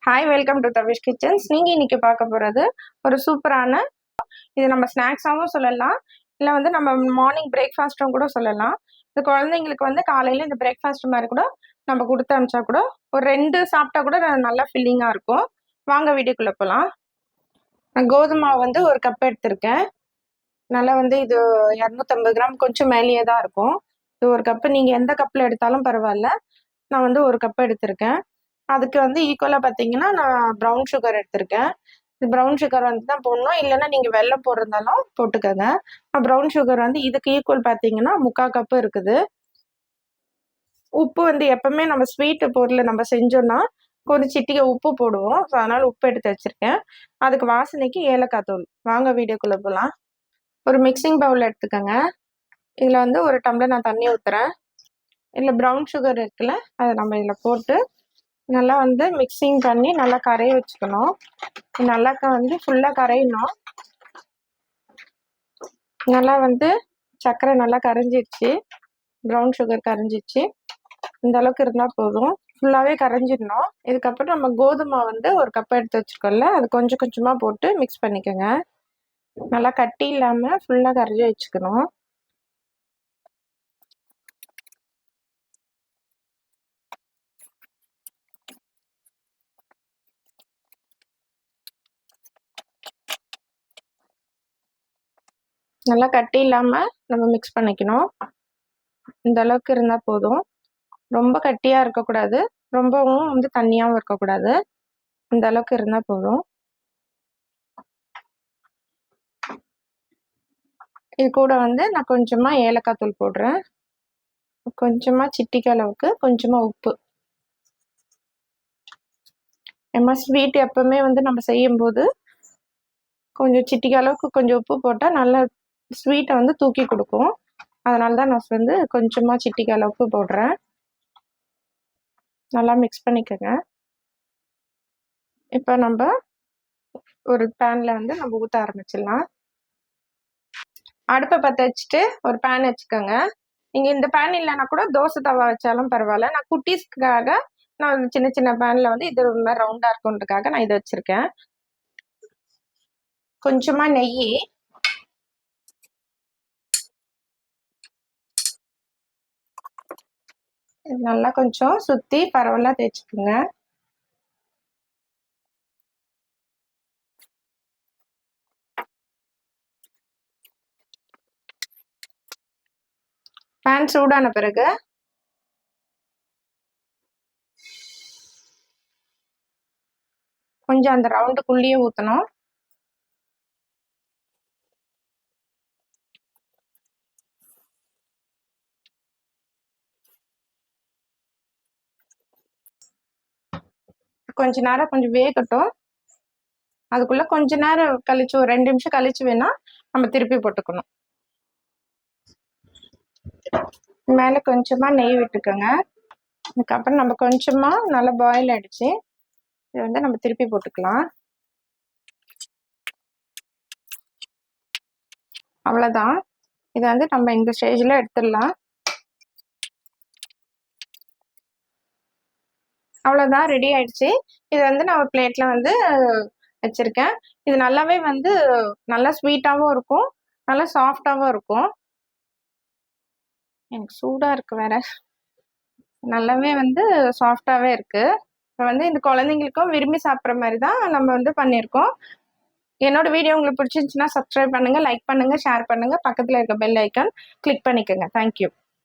Hi, welcome to Tavish kitchens. நீங்கள் இன்றைக்கி பார்க்க போகிறது ஒரு சூப்பரான, இது நம்ம ஸ்நாக்ஸாகவும் சொல்லலாம், இல்லை வந்து நம்ம மார்னிங் பிரேக்ஃபாஸ்ட்டும் கூட சொல்லலாம். இது குழந்தைங்களுக்கு வந்து காலையில் இந்த பிரேக்ஃபாஸ்ட் மாதிரி கூட நம்ம கொடுத்து அனுப்பிச்சா கூட ஒரு 2 சாப்பிட்டா கூட நல்லா ஃபில்லிங்காக இருக்கும். வாங்க வீடியோக்குள்ளே போகலாம். நான் கோதுமை வந்து ஒரு கப் எடுத்திருக்கேன். நல்லா வந்து இது 250 கிராம், கொஞ்சம் மேலேயே தான் இருக்கும். இது ஒரு கப்பு, நீங்கள் எந்த கப்பில் எடுத்தாலும் பரவாயில்ல. நான் வந்து ஒரு கப் எடுத்திருக்கேன். அதுக்கு வந்து ஈக்குவலாக பார்த்தீங்கன்னா நான் ப்ரௌன் சுகர் எடுத்திருக்கேன். இது ப்ரௌன் சுகர் வந்து தான் போடணும், இல்லைன்னா நீங்கள் வெல்லம் போடுறதாலும் போட்டுக்கோங்க. ப்ரௌன் சுகர் வந்து இதுக்கு ஈக்குவல் பார்த்தீங்கன்னா 3/4 கப்பு இருக்குது. உப்பு வந்து எப்பவுமே நம்ம ஸ்வீட்டு பொருள் நம்ம செஞ்சோன்னா கொஞ்சம் சிட்டிகை உப்பு போடுவோம். ஸோ அதனால் உப்பு எடுத்து வச்சுருக்கேன். அதுக்கு வாசனைக்கு ஏலக்காய் தூள். வாங்க வீடியோக்குள்ளே போகலாம். ஒரு மிக்சிங் பவுல் எடுத்துக்கோங்க. இதில் வந்து ஒரு டம்ளர் நான் தண்ணி ஊற்றுறேன். இதில் ப்ரௌன் சுகர் இருக்குல்ல, அதை நம்ம இதில் போட்டு நல்லா வந்து மிக்சிங் பண்ணி நல்லா கரைய வச்சுக்கணும். நல்லா வந்து ஃபுல்லாக கரையணும். நல்லா வந்து சர்க்கரை நல்லா கரைஞ்சிடுச்சு, ப்ரௌன் சுகர் கரைஞ்சிடுச்சு. இந்த அளவுக்கு இருந்தால் போதும், ஃபுல்லாகவே கரைஞ்சிடணும். இதுக்கப்புறம் நம்ம கோதுமை வந்து ஒரு கப் எடுத்து வச்சுருக்கோம்ல, அது கொஞ்சம் கொஞ்சமாக போட்டு மிக்ஸ் பண்ணிக்கோங்க. நல்லா கட்டி இல்லாமல் ஃபுல்லாக கரைஞ்சி வச்சுக்கணும். நல்லா கட்டி இல்லாமல் நம்ம மிக்ஸ் பண்ணிக்கணும். இந்த அளவுக்கு இருந்தால் போதும். ரொம்ப கட்டியாக இருக்கக்கூடாது, ரொம்பவும் வந்து தண்ணியாகவும் இருக்கக்கூடாது. இந்த அளவுக்கு இருந்தால் போதும். இது கூட வந்து நான் கொஞ்சமாக ஏலக்காய் தூள் போடுறேன். கொஞ்சமாக சிட்டிகை அளவுக்கு கொஞ்சமாக உப்பு. ஏமா ஸ்வீட் எப்பவுமே வந்து நம்ம செய்யும்போது கொஞ்சம் சிட்டிகை அளவுக்கு கொஞ்சம் உப்பு போட்டால் நல்லா ஸ்வீட்டை வந்து தூக்கி கொடுக்கும். அதனால தான் நான் வந்து கொஞ்சமாக சிட்டிகை அளவுக்கு போடுறேன். நல்லா மிக்ஸ் பண்ணிக்கோங்க. இப்போ நம்ம ஒரு பேனில் வந்து நம்ம ஊற்ற ஆரம்பிச்சிடலாம். அடுப்பை பற்ற வச்சுட்டு ஒரு பேன் வச்சுக்கோங்க. நீங்கள் இந்த பேன் இல்லைன்னா கூட தோசை தவா வச்சாலும் பரவாயில்ல. நான் குட்டீஸ்க்காக நான் சின்ன சின்ன பேனில் வந்து இது ரொம்ப ரவுண்டாக இருக்குன்றதுக்காக நான் இதை வச்சுருக்கேன். கொஞ்சமாக நெய், நல்லா கொஞ்சம் சுற்றி பரவலாக தேய்ச்சிக்கோங்க. பேன் சூடான பிறகு கொஞ்சம் அந்த ரவுண்டுக்குள்ளேயே ஊற்றணும். கொஞ்ச நேரம் கொஞ்சம் வேகட்டும். அதுக்குள்ளே கொஞ்ச நேரம் கழிச்சு, ஒரு 2 நிமிஷம் கழிச்சு வேணா நம்ம திருப்பி போட்டுக்கணும். மேலே கொஞ்சமாக நெய் விட்டுக்கோங்க. அதுக்கப்புறம் நம்ம கொஞ்சமாக நல்லா பாயில் ஆகிடுச்சு, இதை வந்து நம்ம திருப்பி போட்டுக்கலாம். அவ்வளோதான். இதை வந்து நம்ம இந்த ஸ்டேஜில் எடுத்துடலாம். அவ்வளோதான், ரெடி ஆயிடுச்சு. இது வந்து நான் ஒரு பிளேட்டில் வந்து வச்சுருக்கேன். இது நல்லாவே வந்து நல்லா ஸ்வீட்டாகவும் இருக்கும், நல்லா சாஃப்டாகவும் இருக்கும். எனக்கு சூடாக இருக்குது வேற. நல்லாவே வந்து சாஃப்டாகவே இருக்குது. இப்போ வந்து இந்த குழந்தைங்களுக்கும் விரும்பி சாப்பிட்ற மாதிரி தான் நம்ம வந்து பண்ணியிருக்கோம். என்னோட வீடியோ உங்களுக்கு பிடிச்சிருந்துச்சுன்னா சப்ஸ்கிரைப் பண்ணுங்கள், லைக் பண்ணுங்கள், ஷேர் பண்ணுங்கள். பக்கத்தில் இருக்க பெல் ஐக்கான் கிளிக் பண்ணிக்கோங்க. தேங்க்யூ.